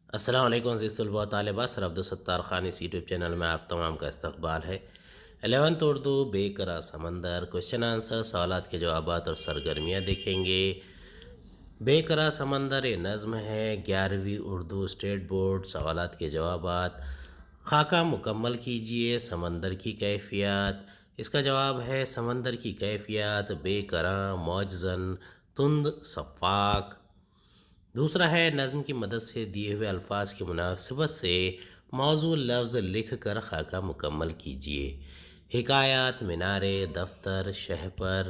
السلام علیکم عزیز طلباء و طالبات، سر عبدالستار خان اس یوٹیوب چینل میں آپ تمام کا استقبال ہے۔ 11th اردو بے کرا سمندر، کوشچن آنسر، سوالات کے جوابات اور سرگرمیاں دیکھیں گے۔ بے کرا سمندر یہ نظم ہے 11ویں اردو اسٹیٹ بورڈ۔ سوالات کے جوابات: خاکہ مکمل کیجئے سمندر کی کیفیات۔ اس کا جواب ہے سمندر کی کیفیات بے کراں، موج زن، تند، شفاق۔ دوسرا ہے نظم کی مدد سے دیے ہوئے الفاظ کی مناسبت سے موضوع لفظ لکھ کر خاکہ مکمل کیجیے۔ حکایات، مینارے، دفتر، شہپر۔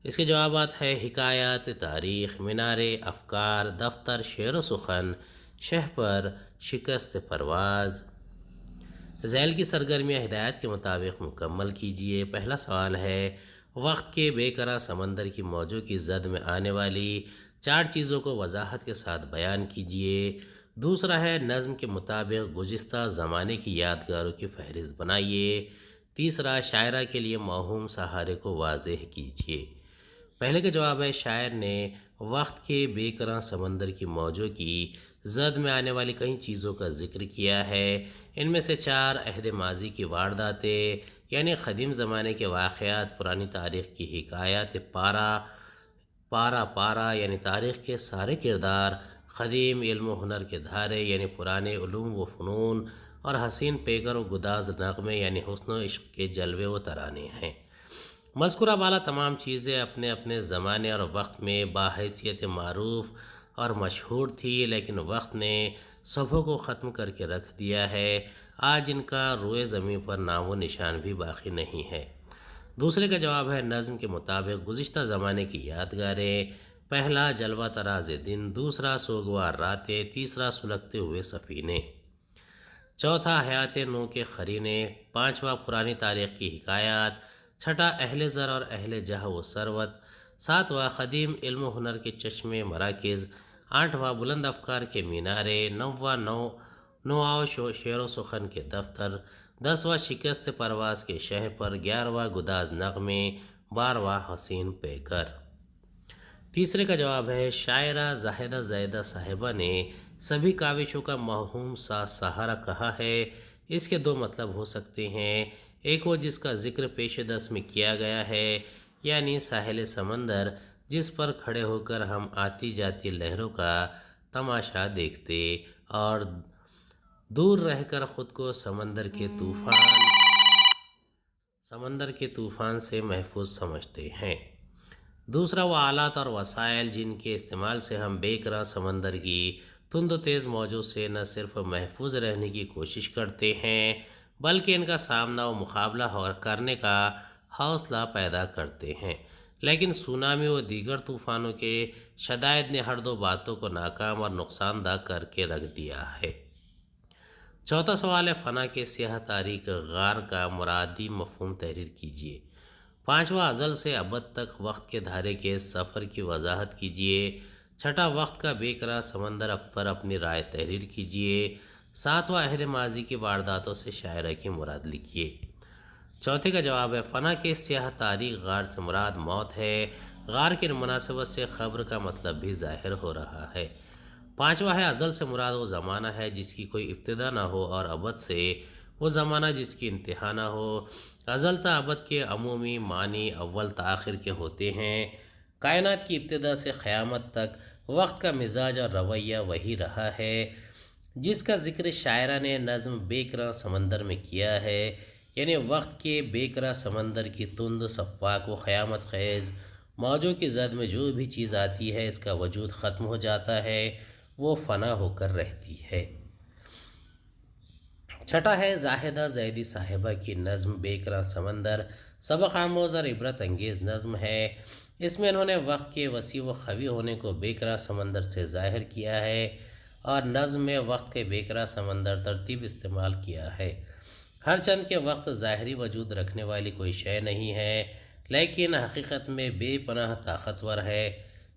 اس کے جوابات ہے حکایات تاریخ، مینارے افکار، دفتر شعر و سخن، شہپر شکست پرواز۔ ذیل کی سرگرمیاں ہدایت کے مطابق مکمل کیجیے۔ پہلا سوال ہے وقت کے بے کرا سمندر کی موجوں کی زد میں آنے والی 4 چیزوں کو وضاحت کے ساتھ بیان کیجیے۔ دوسرا ہے نظم کے مطابق گزشتہ زمانے کی یادگاروں کی فہرست بنائیے۔ تیسرا شاعرہ کے لیے موہوم سہارے کو واضح کیجیے۔ پہلے کا جواب ہے شاعر نے وقت کے بے کراں سمندر کی موجوں کی زد میں آنے والی کئی چیزوں کا ذکر کیا ہے۔ ان میں سے 4 عہد ماضی کی وارداتیں یعنی قدیم زمانے کے واقعات، پرانی تاریخ کی حکایات، پارا یعنی تاریخ کے سارے کردار، قدیم علم و ہنر کے دھارے یعنی پرانے علوم و فنون، اور حسین پیکر و گداز نغمے یعنی حسن و عشق کے جلوے و ترانے ہیں۔ مذکورہ بالا تمام چیزیں اپنے اپنے زمانے اور وقت میں باحیثیت معروف اور مشہور تھی، لیکن وقت نے سبھوں کو ختم کر کے رکھ دیا ہے۔ آج ان کا روئے زمین پر نام و نشان بھی باقی نہیں ہے۔ دوسرے کا جواب ہے نظم کے مطابق گزشتہ زمانے کی یادگاریں۔ پہلا جلوہ طراز دن، دوسرا سوگوار راتیں، تیسرا سلگتے ہوئے سفینے، چوتھا حیات نو کے قرینے، پانچواں پرانی تاریخ کی حکایات، چھٹا اہل زر اور اہل جہ و ثروت، ساتواں قدیم علم و ہنر کے چشمے مراکز، آٹھواں بلند افکار کے مینارے، نواں شعر و سخن کے دفتر، 10واں شکست پرواز کے شہپر، 11واں گداز نغمے، 12واں حسین پیکر۔ تیسرے کا جواب ہے شاعرہ زاہدہ زیدہ صاحبہ نے سبھی کاوشوں کا موہوم سا سہارا کہا ہے۔ اس کے 2 مطلب ہو سکتے ہیں، ایک وہ جس کا ذکر پیش دست میں کیا گیا ہے یعنی ساحل سمندر، جس پر کھڑے ہو کر ہم آتی جاتی لہروں کا تماشا دیکھتے اور دور رہ کر خود کو سمندر کے طوفان سے محفوظ سمجھتے ہیں۔ دوسرا وہ آلات اور وسائل جن کے استعمال سے ہم بے کراں سمندر کی تند و تیز موجوں سے نہ صرف محفوظ رہنے کی کوشش کرتے ہیں بلکہ ان کا سامنا و مقابلہ کرنے کا حوصلہ پیدا کرتے ہیں، لیکن سونامی و دیگر طوفانوں کے شدائد نے ہر 2 باتوں کو ناکام اور نقصان دہ کر کے رکھ دیا ہے۔ چوتھا سوال ہے فنا کے سیاہ تاریک غار کا مرادی مفہوم تحریر کیجیے۔ پانچواں ازل سے ابد تک وقت کے دھارے کے سفر کی وضاحت کیجیے۔ چھٹا وقت کا بے کراں سمندر پر اپنی رائے تحریر کیجیے۔ ساتواں عہد ماضی کی وارداتوں سے شاعرہ کی مراد لکھیے۔ چوتھے کا جواب ہے فنا کے سیاہ تاریک غار سے مراد موت ہے۔ غار کی مناسبت سے خبر کا مطلب بھی ظاہر ہو رہا ہے۔ پانچواں ہے ازل سے مراد وہ زمانہ ہے جس کی کوئی ابتدا نہ ہو، اور ابد سے وہ زمانہ جس کی انتہا نہ ہو۔ ازل تا ابد کے عمومی معنی اول تا آخر کے ہوتے ہیں۔ کائنات کی ابتدا سے قیامت تک وقت کا مزاج اور رویہ وہی رہا ہے جس کا ذکر شاعرہ نے نظم بے کراں سمندر میں کیا ہے، یعنی وقت کے بے کراں سمندر کی تند، شفاق و قیامت خیز موجوں کی زد میں جو بھی چیز آتی ہے اس کا وجود ختم ہو جاتا ہے، وہ فنا ہو کر رہتی ہے۔ چھٹا ہے زاہدہ زیدی صاحبہ کی نظم بے کراں سمندر، سبق آموز اور عبرت انگیز نظم ہے۔ اس میں انہوں نے وقت کے وسیع و خوی ہونے کو بے کراں سمندر سے ظاہر کیا ہے، اور نظم میں وقت کے بے کراں سمندر ترتیب استعمال کیا ہے۔ ہر چند کے وقت ظاہری وجود رکھنے والی کوئی شے نہیں ہے، لیکن حقیقت میں بے پناہ طاقتور ہے۔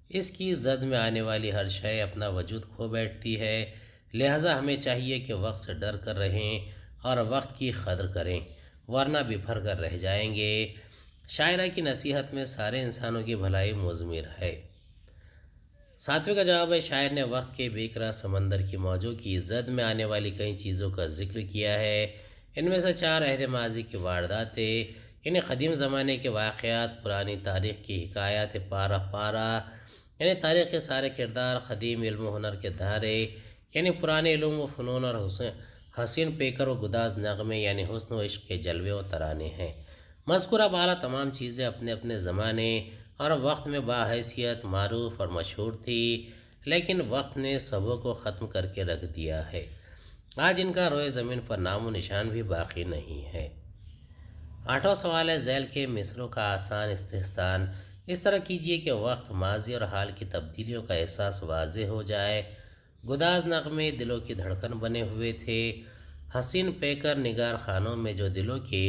اس کی زد میں آنے والی ہر شے اپنا وجود کھو بیٹھتی ہے، لہٰذا ہمیں چاہیے کہ وقت سے ڈر کر رہیں اور وقت کی قدر کریں، ورنہ بپھر کر رہ جائیں گے۔ شاعرہ کی نصیحت میں سارے انسانوں کی بھلائی مضمر ہے۔ सातवें का जवाब है, शायर ने वक्त के बेकरार समंदर की मौजों की जद में आने वाली कई चीज़ों का जिक्र किया है। इनमें से चार अहद माजी की वारदातें, यानी क़दीम ज़माने के वाक़यात, पुरानी तारीख़ की हिकायत पारा पारा, यानी तारीख़ के सारे किरदार, क़दीम इल्म व हुनर के धारे, यानी पुराने इल्म व फ़नून, और हसीन पेकर व गुदाज नगमे, यानी हुस्न व इश्क के जलवे व तराने हैं। मज़कूरा बाला तमाम चीज़ें अपने अपने ज़माने और वक्त में बाहैसियत मारूफ और मशहूर थी, लेकिन वक्त ने सबों को ख़त्म करके रख दिया है। आज इनका रोए ज़मीन पर नामो निशान भी बाकी नहीं है। आठवां सवाल है, झैल के मिसरों का आसान इस्तेहसान इस तरह कीजिए कि वक्त, माजी और हाल की तब्दीलियों का एहसास वाज़ेह हो जाए। गुदाज नगमे दिलों की धड़कन बने हुए थे, हसीन पैकर निगार खानों में जो दिलों के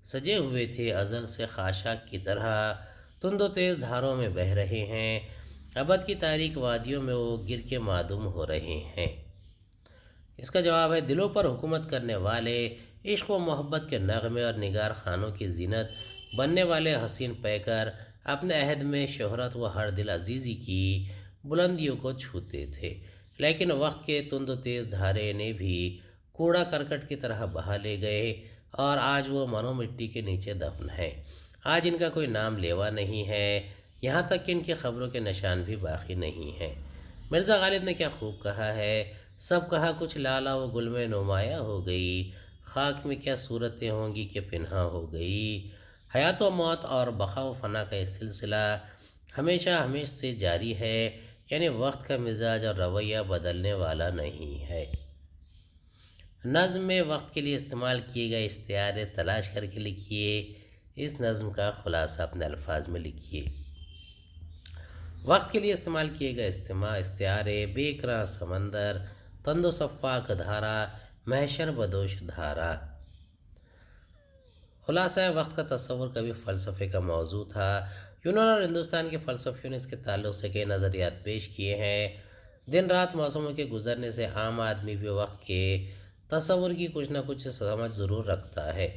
सजे हुए थे, अज़ल से खाशाक की तरह तुंदो तेज़ धारों में बह रहे हैं। अबद की तारीक वादियों में वो गिर के मादूम हो रहे हैं। इसका जवाब है, दिलों पर हुकूमत करने वाले, इश्क व मोहब्बत के नगमे और निगार खानों की जीनत बनने वाले हसीन पैकर अपने अहद में शोहरत व हर दिल अजीज़ी की बुलंदियों को छूते थे, लेकिन वक्त के तुंद तेज़ धारे ने भी कूड़ा करकट की तरह बहा ले गए, और आज वो मनो मिट्टी के नीचे दफन है। आज इनका कोई नाम लेवा नहीं है, यहाँ तक कि इनकी खबरों के निशान भी बाकी नहीं हैं। मिर्ज़ा गालिब ने क्या खूब कहा है, सब कहा कुछ लाला वो गुल में नुमाया हो गई, खाक में क्या सूरतें होंगी कि पिन्हा हो गई। हयात व मौत और बक़ा व फ़ना का ये सिलसिला हमेशा हमेश से जारी है, यानी वक्त का मिजाज और रवैया बदलने वाला नहीं है। नज़्म में वक्त के लिए इस्तेमाल किए गए इस्तिआरे तलाश करके लिखिए। इस नज़्म का खुलासा अपने अल्फाज में लिखिए। वक्त के लिए इस्तेमाल किए गए इस्तिआरे, बेकरार समंदर, तंदो सफ़ाक धारा, महशर बदोश धारा। खुलासा वक्त का तस्वुर कभी फ़लसफ़े का मौजू था। यूनान और हिंदुस्तान के फ़लसफ़ियों ने इसके ताल्लुक़ से कई नज़रियात पेश किए हैं। दिन रात मौसमों के गुज़रने से आम आदमी भी वक्त के तस्वुर की कुछ न कुछ समझ ज़रूर रखता है।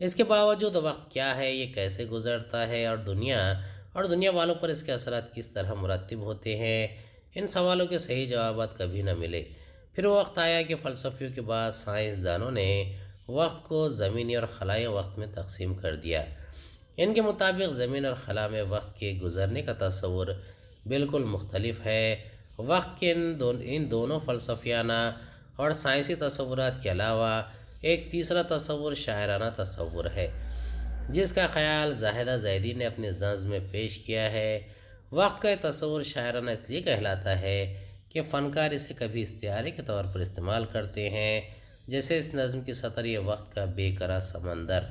इसके बावजूद वक्त क्या है, ये कैसे गुज़रता है, और दुनिया वालों पर इसके असरात किस तरह मुरतब होते हैं, इन सवालों के सही जवाबात कभी न मिले। फिर वो वक्त आया कि फ़लसफ़ियों के बाद साइंसदानों ने वक्त को ज़मीनी और खलाई वक्त में तकसीम कर दिया। इनके मुताबिक ज़मीन और खला में वक्त के गुज़रने का तस्वुर बिल्कुल मुख्तलिफ है। वक्त के इन दोनों फ़लसफ़ियाना और साइंसी तस्वुरात के अलावा एक तीसरा तस्वुर शायराना तस्वुर है, जिसका ख़याल ज़ाहिदा ज़ैदी ने अपने नज़्म में पेश किया है। वक्त का तस्वुर शायराना इसलिए कहलाता है कि फ़नकार इसे कभी इस्तिआरे के तौर पर इस्तेमाल करते हैं, जैसे इस नज़्म की सतर ये वक्त का बेकरार समंदर,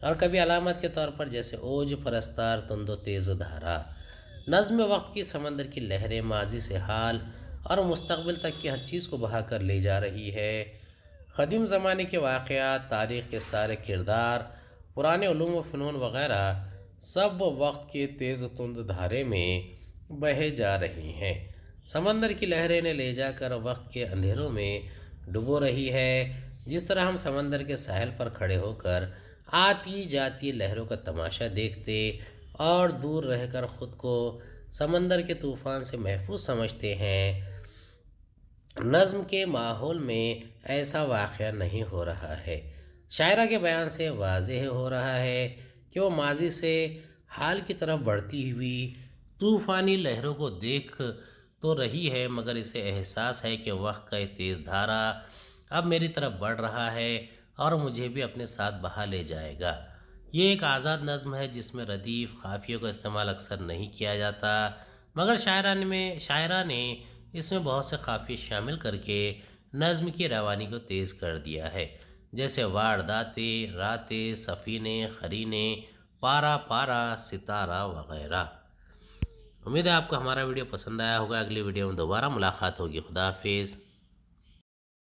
और कभी अलामत के तौर पर जैसे ओज परस्तार तुंदो तेज़ धारा। नज़्म में वक्त की समंदर की लहरें माजी से हाल और मुस्तक़बिल तक की हर चीज़ को बहा कर ले जा रही है। क़दीम ज़माने के वाक़यात, तारीख़ के सारे किरदार, पुराने उलूम व फ़नून वग़ैरह सब वक्त के तेज़ तुंद धारे में बहे जा रही हैं। समंदर की लहरें ने ले जाकर वक्त के अंधेरों में डुबो रही है। जिस तरह हम समंदर के साहिल पर खड़े होकर आती जाती लहरों का तमाशा देखते और दूर रहकर ख़ुद को समंदर के तूफ़ान से महफूज समझते हैं, नज़्म के माहौल में ऐसा वाक़या नहीं हो रहा है। शायरा के बयान से वाज़ेह हो रहा है कि वो माजी से हाल की तरफ बढ़ती हुई तूफ़ानी लहरों को देख तो रही है, मगर इसे एहसास है कि वक्त का ये तेज़ धारा अब मेरी तरफ बढ़ रहा है और मुझे भी अपने साथ बहा ले जाएगा। ये एक आज़ाद नज़्म है जिसमें रदीफ़ काफ़ियों का इस्तेमाल अक्सर नहीं किया जाता, मगर शायरा ने इसमें बहुत से काफ़िए शामिल करके नज़्म की रवानी को तेज़ कर दिया है, जैसे वारदाते, राते, सफ़ीने, क़रीने, पारा पारा, सितारा वग़ैरह। उम्मीद है आपको हमारा वीडियो पसंद आया होगा। अगली वीडियो में दोबारा मुलाकात होगी। खुदा हाफिज़।